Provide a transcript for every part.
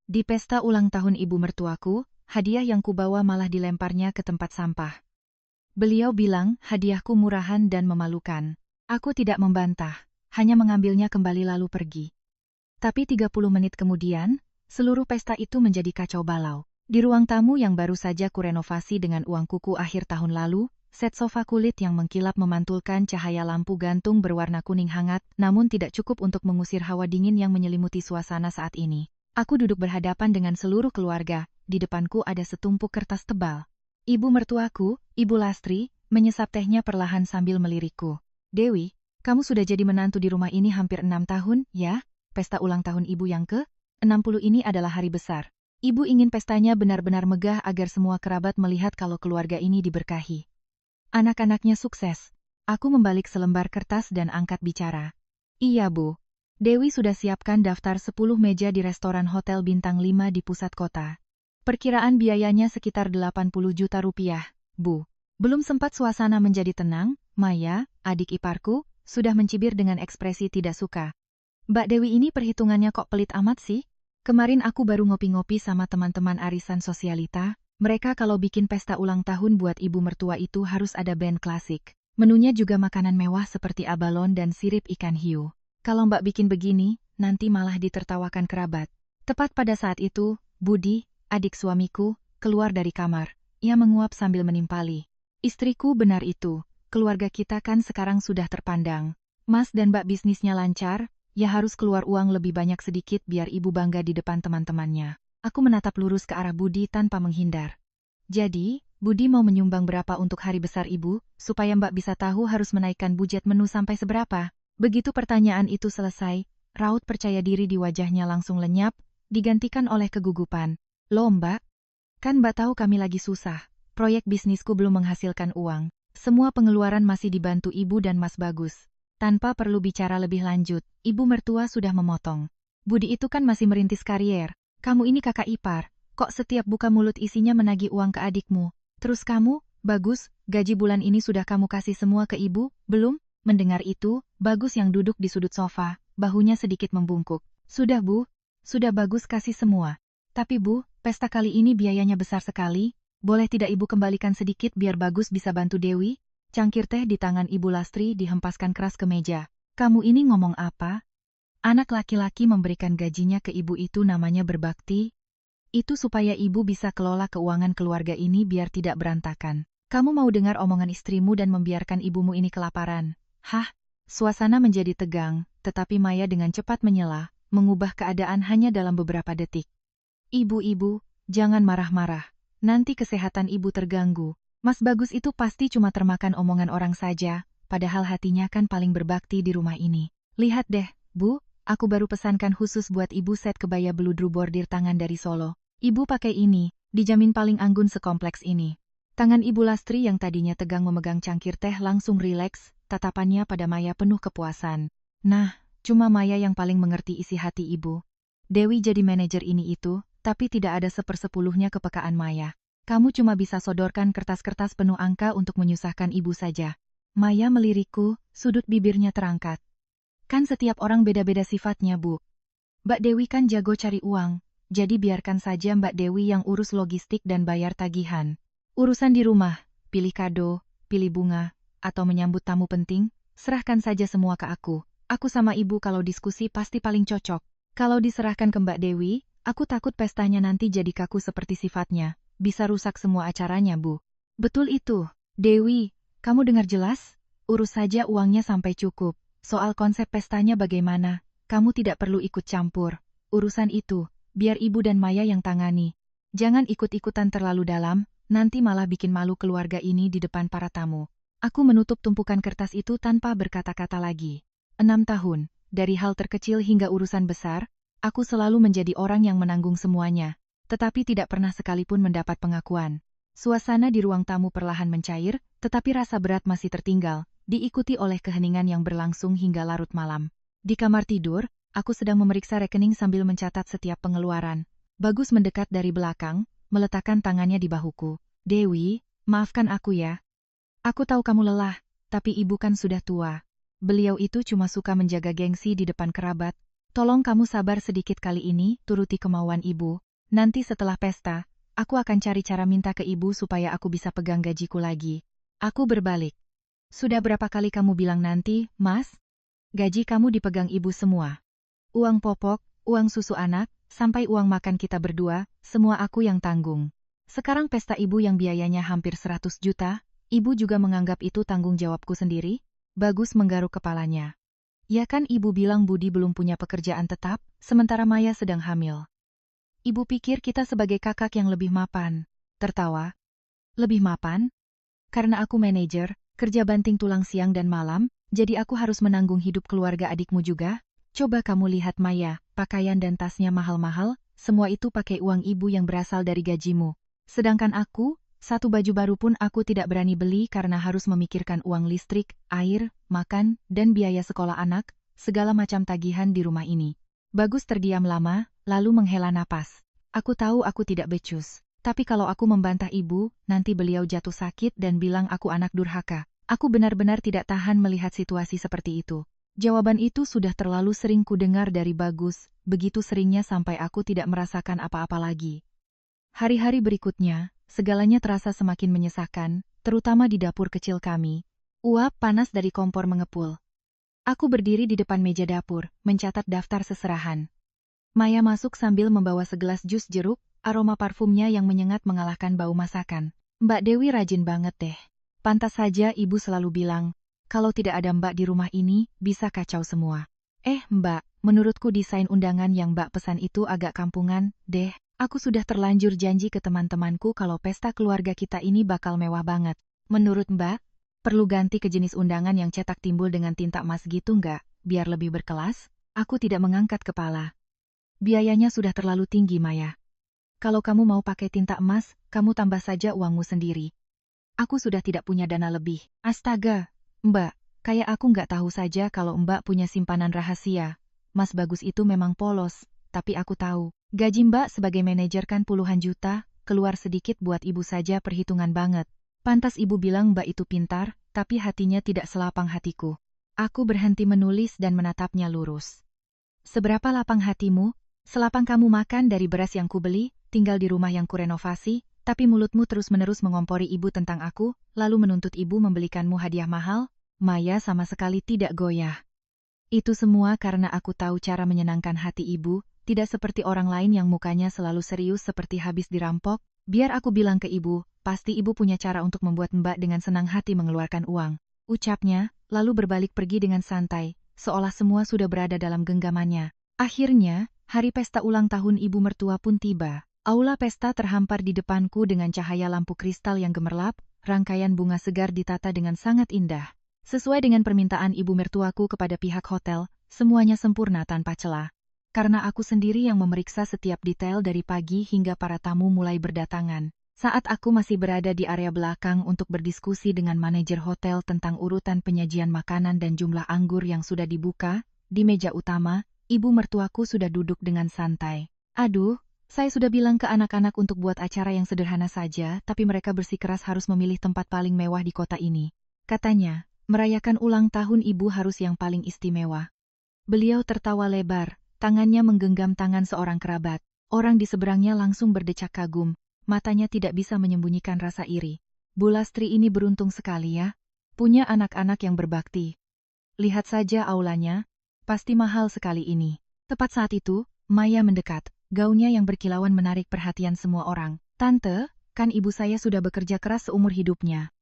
Di pesta ulang tahun ibu mertuaku, hadiah yang kubawa malah dilemparnya ke tempat sampah. Beliau bilang hadiahku murahan dan memalukan. Aku tidak membantah, hanya mengambilnya kembali lalu pergi. Tapi 30 menit kemudian, seluruh pesta itu menjadi kacau balau. Di ruang tamu yang baru saja kurenovasi dengan uang kuku akhir tahun lalu, set sofa kulit yang mengkilap memantulkan cahaya lampu gantung berwarna kuning hangat, namun tidak cukup untuk mengusir hawa dingin yang menyelimuti suasana saat ini. Aku duduk berhadapan dengan seluruh keluarga, di depanku ada setumpuk kertas tebal. Ibu mertuaku, Ibu Lastri, menyesap tehnya perlahan sambil melirikku. Dewi, kamu sudah jadi menantu di rumah ini hampir 6 tahun, ya? Pesta ulang tahun ibu yang ke-60 ini adalah hari besar. Ibu ingin pestanya benar-benar megah agar semua kerabat melihat kalau keluarga ini diberkahi. Anak-anaknya sukses. Aku membalik selembar kertas dan angkat bicara. Iya, Bu. Dewi sudah siapkan daftar 10 meja di restoran hotel bintang 5 di pusat kota. Perkiraan biayanya sekitar 80 juta rupiah, Bu. Belum sempat suasana menjadi tenang, Maya, adik iparku, sudah mencibir dengan ekspresi tidak suka. Mbak Dewi ini perhitungannya kok pelit amat sih? Kemarin aku baru ngopi-ngopi sama teman-teman arisan sosialita. Mereka kalau bikin pesta ulang tahun buat ibu mertua itu harus ada band klasik. Menunya juga makanan mewah seperti abalon dan sirip ikan hiu. Kalau Mbak bikin begini, nanti malah ditertawakan kerabat. Tepat pada saat itu, Budi, adik suamiku, keluar dari kamar. Ia menguap sambil menimpali. Istriku benar itu, keluarga kita kan sekarang sudah terpandang. Mas dan Mbak bisnisnya lancar, ya harus keluar uang lebih banyak sedikit biar ibu bangga di depan teman-temannya. Aku menatap lurus ke arah Budi tanpa menghindar. Jadi, Budi mau menyumbang berapa untuk hari besar ibu, supaya Mbak bisa tahu harus menaikkan budget menu sampai seberapa? Begitu pertanyaan itu selesai, raut percaya diri di wajahnya langsung lenyap, digantikan oleh kegugupan. Loh Mbak, kan Mbak tahu kami lagi susah, proyek bisnisku belum menghasilkan uang. Semua pengeluaran masih dibantu ibu dan Mas Bagus. Tanpa perlu bicara lebih lanjut, ibu mertua sudah memotong. Budi itu kan masih merintis karier. Kamu ini kakak ipar, kok setiap buka mulut isinya menagih uang ke adikmu. Terus kamu, Bagus, gaji bulan ini sudah kamu kasih semua ke ibu, belum? Mendengar itu, Bagus yang duduk di sudut sofa, bahunya sedikit membungkuk. Sudah Bu, sudah Bagus kasih semua. Tapi Bu, pesta kali ini biayanya besar sekali, boleh tidak Ibu kembalikan sedikit biar Bagus bisa bantu Dewi? Cangkir teh di tangan Ibu Lastri dihempaskan keras ke meja. Kamu ini ngomong apa? Anak laki-laki memberikan gajinya ke ibu itu namanya berbakti? Itu supaya ibu bisa kelola keuangan keluarga ini biar tidak berantakan. Kamu mau dengar omongan istrimu dan membiarkan ibumu ini kelaparan? Hah? Suasana menjadi tegang, tetapi Maya dengan cepat menyela, mengubah keadaan hanya dalam beberapa detik. Ibu-ibu, jangan marah-marah. Nanti kesehatan ibu terganggu. Mas Bagus itu pasti cuma termakan omongan orang saja, padahal hatinya kan paling berbakti di rumah ini. Lihat deh, Bu, aku baru pesankan khusus buat ibu set kebaya beludru bordir tangan dari Solo. Ibu pakai ini, dijamin paling anggun sekompleks ini. Tangan Ibu Lastri yang tadinya tegang memegang cangkir teh langsung rileks, tatapannya pada Maya penuh kepuasan. Nah, cuma Maya yang paling mengerti isi hati ibu. Dewi jadi manajer ini itu, tapi tidak ada sepersepuluhnya kepekaan Maya. Kamu cuma bisa sodorkan kertas-kertas penuh angka untuk menyusahkan ibu saja. Maya melirikku, sudut bibirnya terangkat. Kan setiap orang beda-beda sifatnya, Bu. Mbak Dewi kan jago cari uang, jadi biarkan saja Mbak Dewi yang urus logistik dan bayar tagihan. Urusan di rumah, pilih kado, pilih bunga, atau menyambut tamu penting, serahkan saja semua ke aku. Aku sama ibu kalau diskusi pasti paling cocok. Kalau diserahkan ke Mbak Dewi, aku takut pestanya nanti jadi kaku seperti sifatnya. Bisa rusak semua acaranya, Bu. Betul itu. Dewi, kamu dengar jelas? Urus saja uangnya sampai cukup. Soal konsep pestanya bagaimana, kamu tidak perlu ikut campur. Urusan itu, biar ibu dan Maya yang tangani. Jangan ikut-ikutan terlalu dalam, nanti malah bikin malu keluarga ini di depan para tamu. Aku menutup tumpukan kertas itu tanpa berkata-kata lagi. 6 tahun, dari hal terkecil hingga urusan besar, aku selalu menjadi orang yang menanggung semuanya, tetapi tidak pernah sekalipun mendapat pengakuan. Suasana di ruang tamu perlahan mencair, tetapi rasa berat masih tertinggal, diikuti oleh keheningan yang berlangsung hingga larut malam. Di kamar tidur, aku sedang memeriksa rekening sambil mencatat setiap pengeluaran. Bagus mendekat dari belakang, meletakkan tangannya di bahuku. Dewi, maafkan aku ya. Aku tahu kamu lelah, tapi ibu kan sudah tua. Beliau itu cuma suka menjaga gengsi di depan kerabat, Tolong kamu sabar sedikit kali ini, turuti kemauan ibu. Nanti setelah pesta, aku akan cari cara minta ke ibu supaya aku bisa pegang gajiku lagi. Aku berbalik. Sudah berapa kali kamu bilang nanti, Mas? Gaji kamu dipegang ibu semua. Uang popok, uang susu anak, sampai uang makan kita berdua, semua aku yang tanggung. Sekarang pesta ibu yang biayanya hampir 100 juta, ibu juga menganggap itu tanggung jawabku sendiri? Bagus menggaruk kepalanya. Ya kan ibu bilang Budi belum punya pekerjaan tetap, sementara Maya sedang hamil. Ibu pikir kita sebagai kakak yang lebih mapan. Tertawa. Lebih mapan? Karena aku manajer, kerja banting tulang siang dan malam, jadi aku harus menanggung hidup keluarga adikmu juga? Coba kamu lihat Maya, pakaian dan tasnya mahal-mahal, semua itu pakai uang ibu yang berasal dari gajimu. Sedangkan aku, satu baju baru pun aku tidak berani beli karena harus memikirkan uang listrik, air, makan, dan biaya sekolah anak, segala macam tagihan di rumah ini. Bagus terdiam lama, lalu menghela napas. Aku tahu aku tidak becus, tapi kalau aku membantah ibu, nanti beliau jatuh sakit dan bilang aku anak durhaka. Aku benar-benar tidak tahan melihat situasi seperti itu. Jawaban itu sudah terlalu sering kudengar dari Bagus, begitu seringnya sampai aku tidak merasakan apa-apa lagi. Hari-hari berikutnya, segalanya terasa semakin menyesakan, terutama di dapur kecil kami. Uap panas dari kompor mengepul. Aku berdiri di depan meja dapur, mencatat daftar seserahan. Maya masuk sambil membawa segelas jus jeruk, aroma parfumnya yang menyengat mengalahkan bau masakan. Mbak Dewi rajin banget deh. Pantas saja ibu selalu bilang, kalau tidak ada Mbak di rumah ini, bisa kacau semua. Mbak, menurutku desain undangan yang Mbak pesan itu agak kampungan, deh. Aku sudah terlanjur janji ke teman-temanku kalau pesta keluarga kita ini bakal mewah banget. Menurut Mbak, perlu ganti ke jenis undangan yang cetak timbul dengan tinta emas gitu nggak, biar lebih berkelas? Aku tidak mengangkat kepala. Biayanya sudah terlalu tinggi, Maya. Kalau kamu mau pakai tinta emas, kamu tambah saja uangmu sendiri. Aku sudah tidak punya dana lebih. Astaga! Mbak, kayak aku nggak tahu saja kalau Mbak punya simpanan rahasia. Mas Bagus itu memang polos, tapi aku tahu. Gaji Mbak sebagai manajer kan puluhan juta, keluar sedikit buat ibu saja perhitungan banget. Pantas ibu bilang Mbak itu pintar, tapi hatinya tidak selapang hatiku. Aku berhenti menulis dan menatapnya lurus. Seberapa lapang hatimu? Selapang kamu makan dari beras yang kubeli, tinggal di rumah yang kurenovasi, tapi mulutmu terus-menerus mengompori ibu tentang aku, lalu menuntut ibu membelikanmu hadiah mahal? Maya sama sekali tidak goyah. Itu semua karena aku tahu cara menyenangkan hati ibu, tidak seperti orang lain yang mukanya selalu serius seperti habis dirampok. Biar aku bilang ke ibu, pasti ibu punya cara untuk membuat Mbak dengan senang hati mengeluarkan uang. Ucapnya, lalu berbalik pergi dengan santai, seolah semua sudah berada dalam genggamannya. Akhirnya, hari pesta ulang tahun ibu mertua pun tiba. Aula pesta terhampar di depanku dengan cahaya lampu kristal yang gemerlap, rangkaian bunga segar ditata dengan sangat indah. Sesuai dengan permintaan ibu mertuaku kepada pihak hotel, semuanya sempurna tanpa celah. Karena aku sendiri yang memeriksa setiap detail dari pagi hingga para tamu mulai berdatangan. Saat aku masih berada di area belakang untuk berdiskusi dengan manajer hotel tentang urutan penyajian makanan dan jumlah anggur yang sudah dibuka, di meja utama, ibu mertuaku sudah duduk dengan santai. Aduh, saya sudah bilang ke anak-anak untuk buat acara yang sederhana saja, tapi mereka bersikeras harus memilih tempat paling mewah di kota ini. Katanya, merayakan ulang tahun ibu harus yang paling istimewa. Beliau tertawa lebar, tangannya menggenggam tangan seorang kerabat. Orang di seberangnya langsung berdecak kagum, matanya tidak bisa menyembunyikan rasa iri. Bu Lastri ini beruntung sekali ya, punya anak-anak yang berbakti. Lihat saja aulanya, pasti mahal sekali ini. Tepat saat itu, Maya mendekat, gaunnya yang berkilauan menarik perhatian semua orang. Tante, kan ibu saya sudah bekerja keras seumur hidupnya.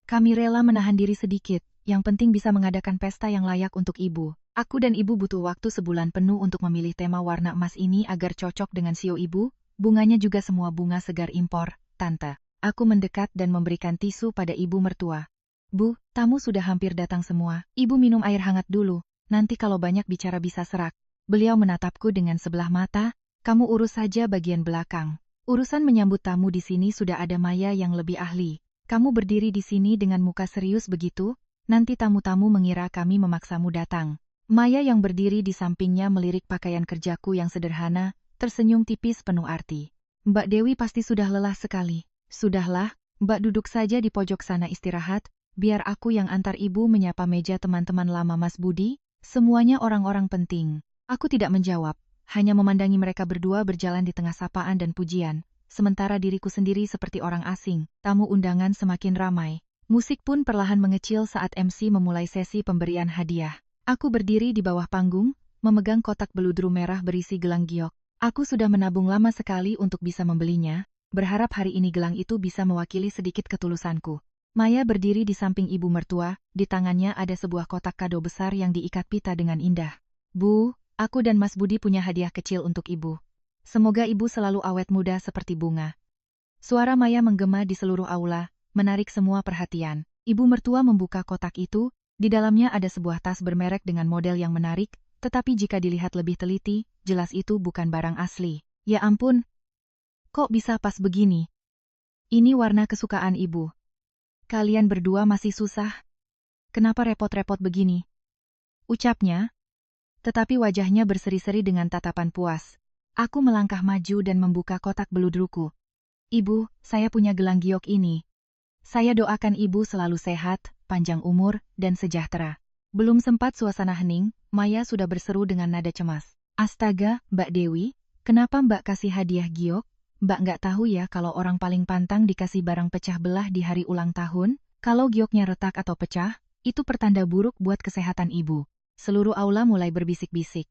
Kami rela menahan diri sedikit, yang penting bisa mengadakan pesta yang layak untuk ibu. Aku dan ibu butuh waktu sebulan penuh untuk memilih tema warna emas ini agar cocok dengan sio ibu, bunganya juga semua bunga segar impor, Tante. Aku mendekat dan memberikan tisu pada ibu mertua. Bu, tamu sudah hampir datang semua, ibu minum air hangat dulu, nanti kalau banyak bicara bisa serak. Beliau menatapku dengan sebelah mata, kamu urus saja bagian belakang. Urusan menyambut tamu di sini sudah ada Maya yang lebih ahli. Kamu berdiri di sini dengan muka serius begitu? Nanti tamu-tamu mengira kami memaksamu datang. Maya yang berdiri di sampingnya melirik pakaian kerjaku yang sederhana, tersenyum tipis penuh arti. Mbak Dewi pasti sudah lelah sekali. Sudahlah, Mbak duduk saja di pojok sana istirahat, biar aku yang antar ibu menyapa meja teman-teman lama Mas Budi, semuanya orang-orang penting. Aku tidak menjawab, hanya memandangi mereka berdua berjalan di tengah sapaan dan pujian, sementara diriku sendiri seperti orang asing. Tamu undangan semakin ramai. Musik pun perlahan mengecil saat MC memulai sesi pemberian hadiah. Aku berdiri di bawah panggung, memegang kotak beludru merah berisi gelang giok. Aku sudah menabung lama sekali untuk bisa membelinya, berharap hari ini gelang itu bisa mewakili sedikit ketulusanku. Maya berdiri di samping ibu mertua, di tangannya ada sebuah kotak kado besar yang diikat pita dengan indah. Bu, aku dan Mas Budi punya hadiah kecil untuk ibu. Semoga ibu selalu awet muda seperti bunga. Suara Maya menggema di seluruh aula, menarik semua perhatian. Ibu mertua membuka kotak itu, di dalamnya ada sebuah tas bermerek dengan model yang menarik, tetapi jika dilihat lebih teliti, jelas itu bukan barang asli. Ya ampun, kok bisa pas begini? Ini warna kesukaan ibu. Kalian berdua masih susah. Kenapa repot-repot begini? Ucapnya, tetapi wajahnya berseri-seri dengan tatapan puas. Aku melangkah maju dan membuka kotak beludruku. Ibu, saya punya gelang giok ini. Saya doakan ibu selalu sehat, panjang umur, dan sejahtera. Belum sempat suasana hening, Maya sudah berseru dengan nada cemas. Astaga, Mbak Dewi, kenapa Mbak kasih hadiah giok? Mbak nggak tahu ya kalau orang paling pantang dikasih barang pecah belah di hari ulang tahun? Kalau gioknya retak atau pecah, itu pertanda buruk buat kesehatan ibu. Seluruh aula mulai berbisik-bisik.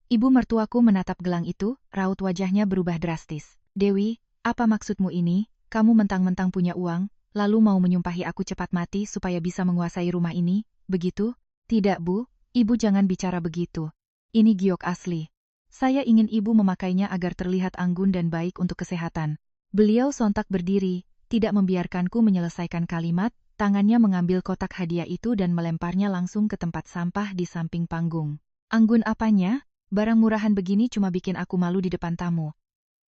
Ibu mertuaku menatap gelang itu, raut wajahnya berubah drastis. Dewi, apa maksudmu ini? Kamu mentang-mentang punya uang, lalu mau menyumpahi aku cepat mati supaya bisa menguasai rumah ini, begitu? Tidak Bu, ibu jangan bicara begitu. Ini giok asli. Saya ingin ibu memakainya agar terlihat anggun dan baik untuk kesehatan. Beliau sontak berdiri, tidak membiarkanku menyelesaikan kalimat, tangannya mengambil kotak hadiah itu dan melemparnya langsung ke tempat sampah di samping panggung. Anggun apanya? Barang murahan begini cuma bikin aku malu di depan tamu.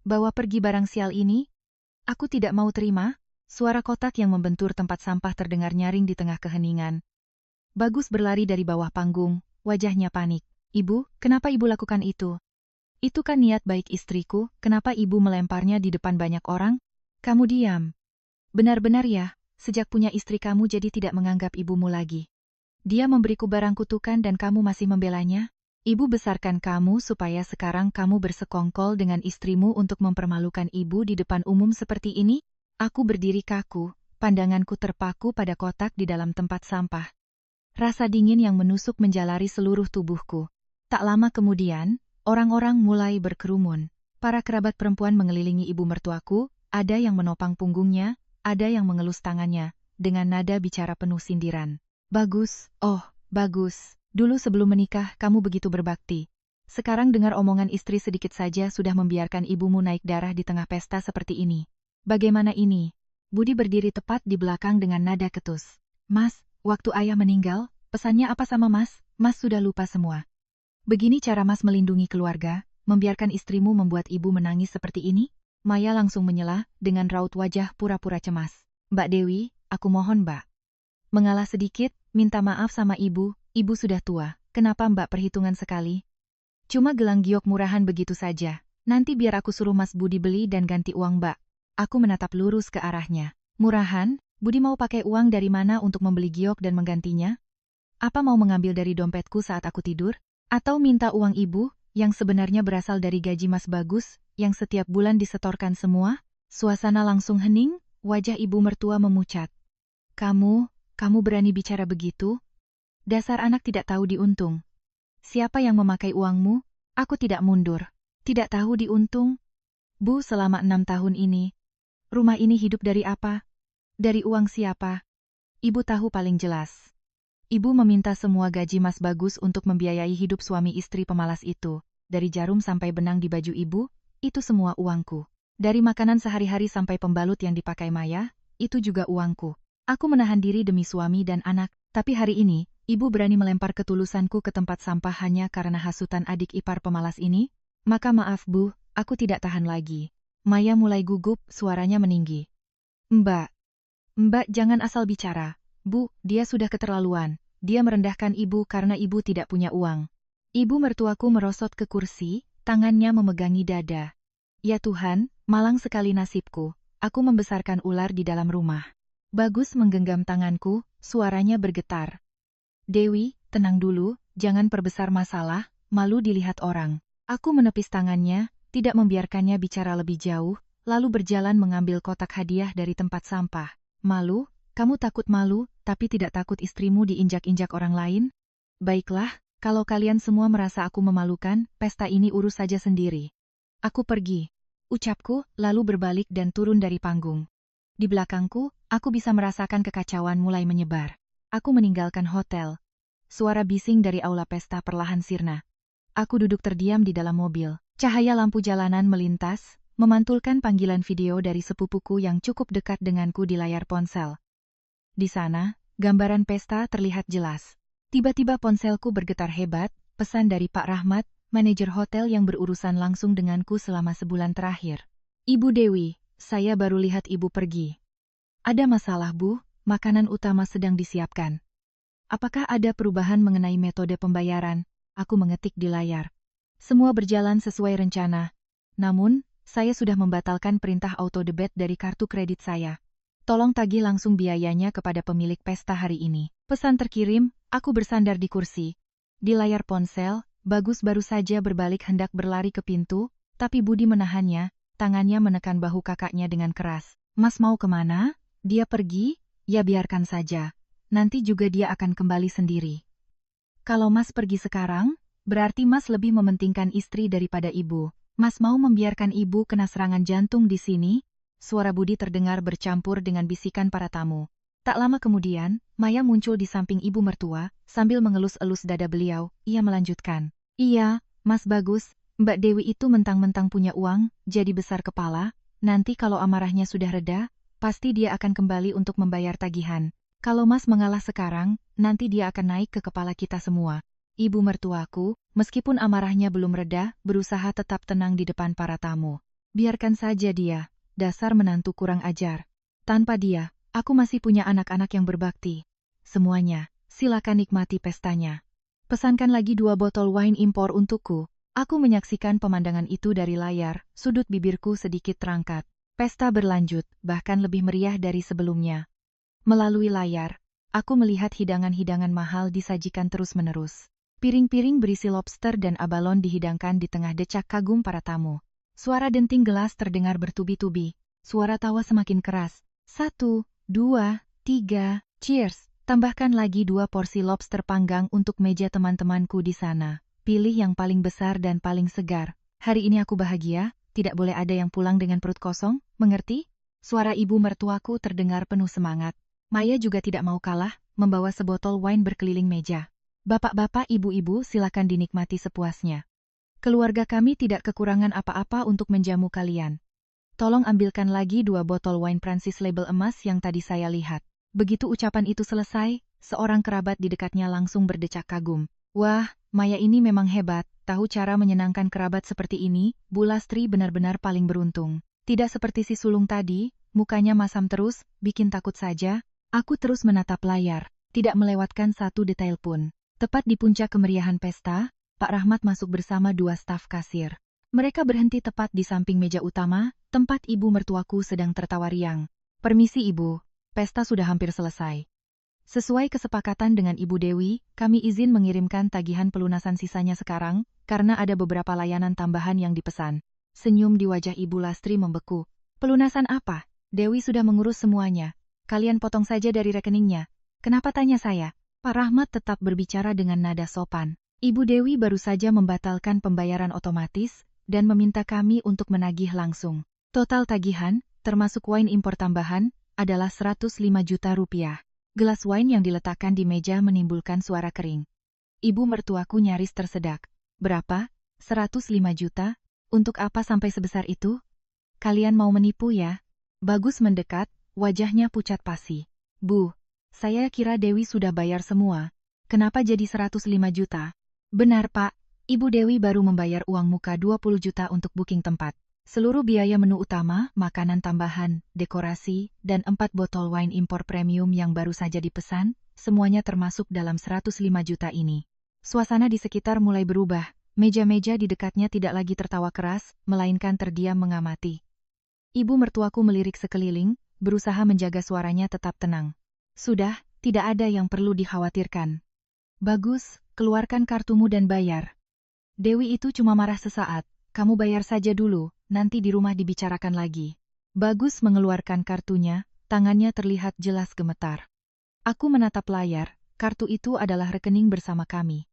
Bawa pergi barang sial ini? Aku tidak mau terima. Suara kotak yang membentur tempat sampah terdengar nyaring di tengah keheningan. Bagus berlari dari bawah panggung, wajahnya panik. Ibu, kenapa ibu lakukan itu? Itu kan niat baik istriku, kenapa ibu melemparnya di depan banyak orang? Kamu diam. Benar-benar ya, sejak punya istri kamu jadi tidak menganggap ibumu lagi. Dia memberiku barang kutukan dan kamu masih membelanya? Ibu besarkan kamu supaya sekarang kamu bersekongkol dengan istrimu untuk mempermalukan ibu di depan umum seperti ini? Aku berdiri kaku, pandanganku terpaku pada kotak di dalam tempat sampah. Rasa dingin yang menusuk menjalari seluruh tubuhku. Tak lama kemudian, orang-orang mulai berkerumun. Para kerabat perempuan mengelilingi ibu mertuaku, ada yang menopang punggungnya, ada yang mengelus tangannya, dengan nada bicara penuh sindiran. Bagus, oh, bagus. Dulu sebelum menikah, kamu begitu berbakti. Sekarang dengar omongan istri sedikit saja sudah membiarkan ibumu naik darah di tengah pesta seperti ini. Bagaimana ini? Budi berdiri tepat di belakang dengan nada ketus. Mas, waktu ayah meninggal, pesannya apa sama Mas? Mas sudah lupa semua. Begini cara Mas melindungi keluarga, membiarkan istrimu membuat ibu menangis seperti ini? Maya langsung menyela, dengan raut wajah pura-pura cemas. Mbak Dewi, aku mohon Mbak. Mengalah sedikit, minta maaf sama ibu sudah tua, kenapa Mbak perhitungan sekali? Cuma gelang giok murahan begitu saja, nanti biar aku suruh Mas Budi beli dan ganti uang Mbak. Aku menatap lurus ke arahnya. Murahan? Budi mau pakai uang dari mana untuk membeli giok dan menggantinya? Apa mau mengambil dari dompetku saat aku tidur? Atau minta uang ibu, yang sebenarnya berasal dari gaji Mas Bagus, yang setiap bulan disetorkan semua? Suasana langsung hening, wajah ibu mertua memucat. Kamu berani bicara begitu? Dasar anak tidak tahu diuntung. Siapa yang memakai uangmu? Aku tidak mundur. Tidak tahu diuntung? Bu, selama 6 tahun ini, rumah ini hidup dari apa? Dari uang siapa? Ibu tahu paling jelas. Ibu meminta semua gaji Mas Bagus untuk membiayai hidup suami istri pemalas itu. Dari jarum sampai benang di baju ibu, itu semua uangku. Dari makanan sehari-hari sampai pembalut yang dipakai Maya, itu juga uangku. Aku menahan diri demi suami dan anak, tapi hari ini, ibu berani melempar ketulusanku ke tempat sampah hanya karena hasutan adik ipar pemalas ini? Maka maaf Bu, aku tidak tahan lagi. Maya mulai gugup, suaranya meninggi. Mbak jangan asal bicara. Bu, dia sudah keterlaluan. Dia merendahkan ibu karena ibu tidak punya uang. Ibu mertuaku merosot ke kursi, tangannya memegangi dada. Ya Tuhan, malang sekali nasibku. Aku membesarkan ular di dalam rumah. Bagus menggenggam tanganku, suaranya bergetar. Dewi, tenang dulu, jangan perbesar masalah. malu dilihat orang. Aku menepis tangannya, tidak membiarkannya bicara lebih jauh, lalu berjalan mengambil kotak hadiah dari tempat sampah. Malu? Kamu takut malu, tapi tidak takut istrimu diinjak-injak orang lain? Baiklah, kalau kalian semua merasa aku memalukan, pesta ini urus saja sendiri. Aku pergi. Ucapku, lalu berbalik dan turun dari panggung. Di belakangku, aku bisa merasakan kekacauan mulai menyebar. Aku meninggalkan hotel. Suara bising dari aula pesta perlahan sirna. Aku duduk terdiam di dalam mobil. Cahaya lampu jalanan melintas, memantulkan panggilan video dari sepupuku yang cukup dekat denganku di layar ponsel. Di sana, gambaran pesta terlihat jelas. Tiba-tiba ponselku bergetar hebat, pesan dari Pak Rahmat, manajer hotel yang berurusan langsung denganku selama sebulan terakhir. Ibu Dewi, saya baru lihat ibu pergi. Ada masalah, Bu? Makanan utama sedang disiapkan. Apakah ada perubahan mengenai metode pembayaran? Aku mengetik di layar. Semua berjalan sesuai rencana. Namun, saya sudah membatalkan perintah auto debit dari kartu kredit saya. Tolong tagih langsung biayanya kepada pemilik pesta hari ini. Pesan terkirim, aku bersandar di kursi. Di layar ponsel, Bagus baru saja berbalik hendak berlari ke pintu, tapi Budi menahannya, tangannya menekan bahu kakaknya dengan keras. Mas mau kemana? Dia pergi? Ya biarkan saja. Nanti juga dia akan kembali sendiri. Kalau Mas pergi sekarang, berarti Mas lebih mementingkan istri daripada ibu. Mas mau membiarkan ibu kena serangan jantung di sini? Suara Budi terdengar bercampur dengan bisikan para tamu. Tak lama kemudian, Maya muncul di samping ibu mertua, sambil mengelus-elus dada beliau. Ia melanjutkan. Iya, Mas Bagus, Mbak Dewi itu mentang-mentang punya uang, jadi besar kepala. Nanti kalau amarahnya sudah reda, pasti dia akan kembali untuk membayar tagihan. Kalau Mas mengalah sekarang, nanti dia akan naik ke kepala kita semua. Ibu mertuaku, meskipun amarahnya belum reda, berusaha tetap tenang di depan para tamu. Biarkan saja dia, dasar menantu kurang ajar. Tanpa dia, aku masih punya anak-anak yang berbakti. Semuanya, silakan nikmati pestanya. Pesankan lagi 2 botol wine impor untukku. Aku menyaksikan pemandangan itu dari layar, sudut bibirku sedikit terangkat. Pesta berlanjut, bahkan lebih meriah dari sebelumnya. Melalui layar, aku melihat hidangan-hidangan mahal disajikan terus-menerus. Piring-piring berisi lobster dan abalon dihidangkan di tengah decak kagum para tamu. Suara denting gelas terdengar bertubi-tubi. Suara tawa semakin keras. 1, 2, 3, cheers! Tambahkan lagi 2 porsi lobster panggang untuk meja teman-temanku di sana. Pilih yang paling besar dan paling segar. Hari ini aku bahagia, tidak boleh ada yang pulang dengan perut kosong, mengerti? Suara ibu mertuaku terdengar penuh semangat. Maya juga tidak mau kalah, membawa sebotol wine berkeliling meja. Bapak-bapak, ibu-ibu, silakan dinikmati sepuasnya. Keluarga kami tidak kekurangan apa-apa untuk menjamu kalian. Tolong ambilkan lagi 2 botol wine Prancis label emas yang tadi saya lihat. Begitu ucapan itu selesai, seorang kerabat di dekatnya langsung berdecak kagum. Wah, Maya ini memang hebat, tahu cara menyenangkan kerabat seperti ini, Bu Lastri benar-benar paling beruntung. Tidak seperti si sulung tadi, mukanya masam terus, bikin takut saja. Aku terus menatap layar, tidak melewatkan satu detail pun. Tepat di puncak kemeriahan pesta, Pak Rahmat masuk bersama 2 staf kasir. Mereka berhenti tepat di samping meja utama, tempat ibu mertuaku sedang tertawa riang. Permisi ibu, pesta sudah hampir selesai. Sesuai kesepakatan dengan Ibu Dewi, kami izin mengirimkan tagihan pelunasan sisanya sekarang, karena ada beberapa layanan tambahan yang dipesan. Senyum di wajah Ibu Lastri membeku. Pelunasan apa? Dewi sudah mengurus semuanya. Kalian potong saja dari rekeningnya. Kenapa tanya saya? Pak Rahmat tetap berbicara dengan nada sopan. Ibu Dewi baru saja membatalkan pembayaran otomatis, dan meminta kami untuk menagih langsung. Total tagihan, termasuk wine impor tambahan, adalah 105 juta rupiah. Gelas wine yang diletakkan di meja menimbulkan suara kering. Ibu mertuaku nyaris tersedak. Berapa? 105 juta? Untuk apa sampai sebesar itu? Kalian mau menipu ya? Bagus mendekat, wajahnya pucat pasi. Bu, saya kira Dewi sudah bayar semua. Kenapa jadi 105 juta? Benar Pak, Ibu Dewi baru membayar uang muka 20 juta untuk booking tempat. Seluruh biaya menu utama, makanan tambahan, dekorasi, dan 4 botol wine impor premium yang baru saja dipesan, semuanya termasuk dalam 105 juta ini. Suasana di sekitar mulai berubah, meja-meja di dekatnya tidak lagi tertawa keras, melainkan terdiam mengamati. Ibu mertuaku melirik sekeliling, berusaha menjaga suaranya tetap tenang. Sudah, tidak ada yang perlu dikhawatirkan. Bagus, keluarkan kartumu dan bayar. Dewi itu cuma marah sesaat. Kamu bayar saja dulu, nanti di rumah dibicarakan lagi. Bagus mengeluarkan kartunya, tangannya terlihat jelas gemetar. Aku menatap layar, kartu itu adalah rekening bersama kami.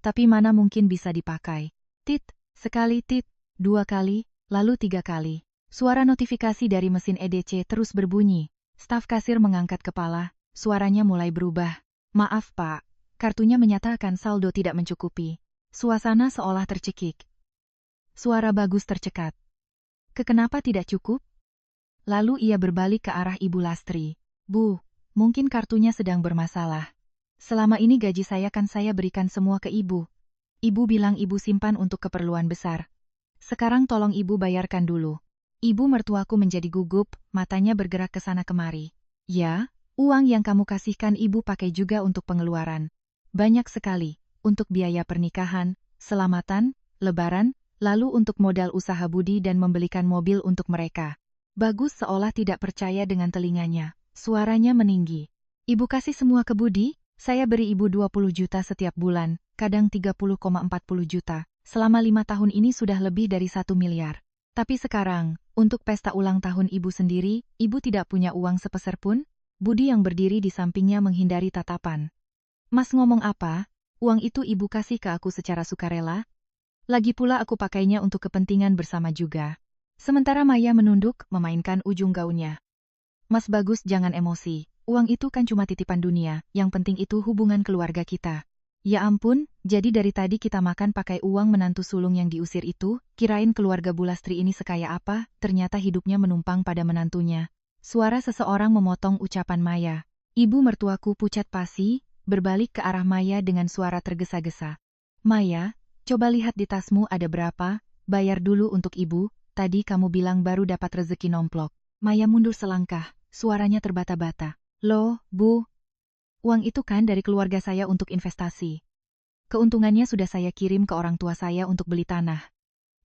Tapi mana mungkin bisa dipakai? Tit, sekali tit, 2 kali, lalu 3 kali. Suara notifikasi dari mesin EDC terus berbunyi. Staf kasir mengangkat kepala, suaranya mulai berubah. Maaf pak, kartunya menyatakan saldo tidak mencukupi. Suasana seolah tercekik. Suara Bagus tercekat. Kenapa tidak cukup? Lalu ia berbalik ke arah Ibu Lastri. Bu, mungkin kartunya sedang bermasalah. Selama ini gaji saya kan saya berikan semua ke ibu. Ibu bilang ibu simpan untuk keperluan besar. Sekarang tolong ibu bayarkan dulu. Ibu mertuaku menjadi gugup, matanya bergerak ke sana kemari. Ya, uang yang kamu kasihkan ibu pakai juga untuk pengeluaran. Banyak sekali, untuk biaya pernikahan, selamatan, lebaran, lalu untuk modal usaha Budi dan membelikan mobil untuk mereka. Bagus seolah tidak percaya dengan telinganya. Suaranya meninggi. Ibu kasih semua ke Budi, saya beri ibu 20 juta setiap bulan, kadang 30,40 juta. Selama 5 tahun ini sudah lebih dari 1 miliar. Tapi sekarang, untuk pesta ulang tahun ibu sendiri, ibu tidak punya uang sepeser pun? Budi yang berdiri di sampingnya menghindari tatapan. Mas ngomong apa? Uang itu ibu kasih ke aku secara sukarela? Lagi pula aku pakainya untuk kepentingan bersama juga. Sementara Maya menunduk, memainkan ujung gaunnya. Mas Bagus jangan emosi, uang itu kan cuma titipan dunia, yang penting itu hubungan keluarga kita. Ya ampun, jadi dari tadi kita makan pakai uang menantu sulung yang diusir itu, kirain keluarga Bu Lastri ini sekaya apa, ternyata hidupnya menumpang pada menantunya. Suara seseorang memotong ucapan Maya. Ibu mertuaku pucat pasi, berbalik ke arah Maya dengan suara tergesa-gesa. Maya, coba lihat di tasmu ada berapa, bayar dulu untuk ibu, tadi kamu bilang baru dapat rezeki nomplok. Maya mundur selangkah, suaranya terbata-bata. Loh, Bu, uang itu kan dari keluarga saya untuk investasi. Keuntungannya sudah saya kirim ke orang tua saya untuk beli tanah.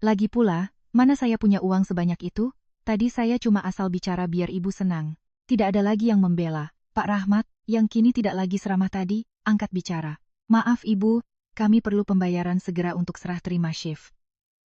Lagi pula, mana saya punya uang sebanyak itu? Tadi saya cuma asal bicara biar ibu senang. Tidak ada lagi yang membela. Pak Rahmat, yang kini tidak lagi seramah tadi, angkat bicara. Maaf ibu, kami perlu pembayaran segera untuk serah terima shift.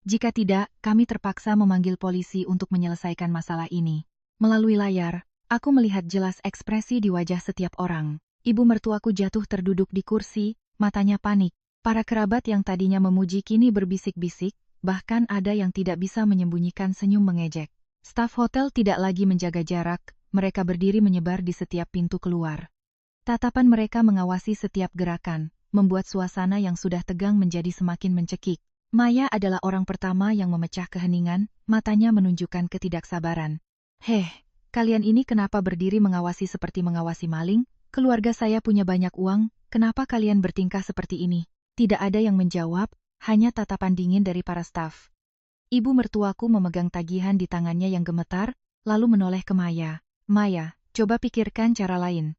Jika tidak, kami terpaksa memanggil polisi untuk menyelesaikan masalah ini. Melalui layar, aku melihat jelas ekspresi di wajah setiap orang. Ibu mertuaku jatuh terduduk di kursi, matanya panik. Para kerabat yang tadinya memuji kini berbisik-bisik, bahkan ada yang tidak bisa menyembunyikan senyum mengejek. Staf hotel tidak lagi menjaga jarak, mereka berdiri menyebar di setiap pintu keluar. Tatapan mereka mengawasi setiap gerakan, membuat suasana yang sudah tegang menjadi semakin mencekik. Maya adalah orang pertama yang memecah keheningan, matanya menunjukkan ketidaksabaran. Heh, kalian ini kenapa berdiri mengawasi seperti mengawasi maling? Keluarga saya punya banyak uang, kenapa kalian bertingkah seperti ini? Tidak ada yang menjawab, hanya tatapan dingin dari para staf. Ibu mertuaku memegang tagihan di tangannya yang gemetar, lalu menoleh ke Maya. Maya, coba pikirkan cara lain.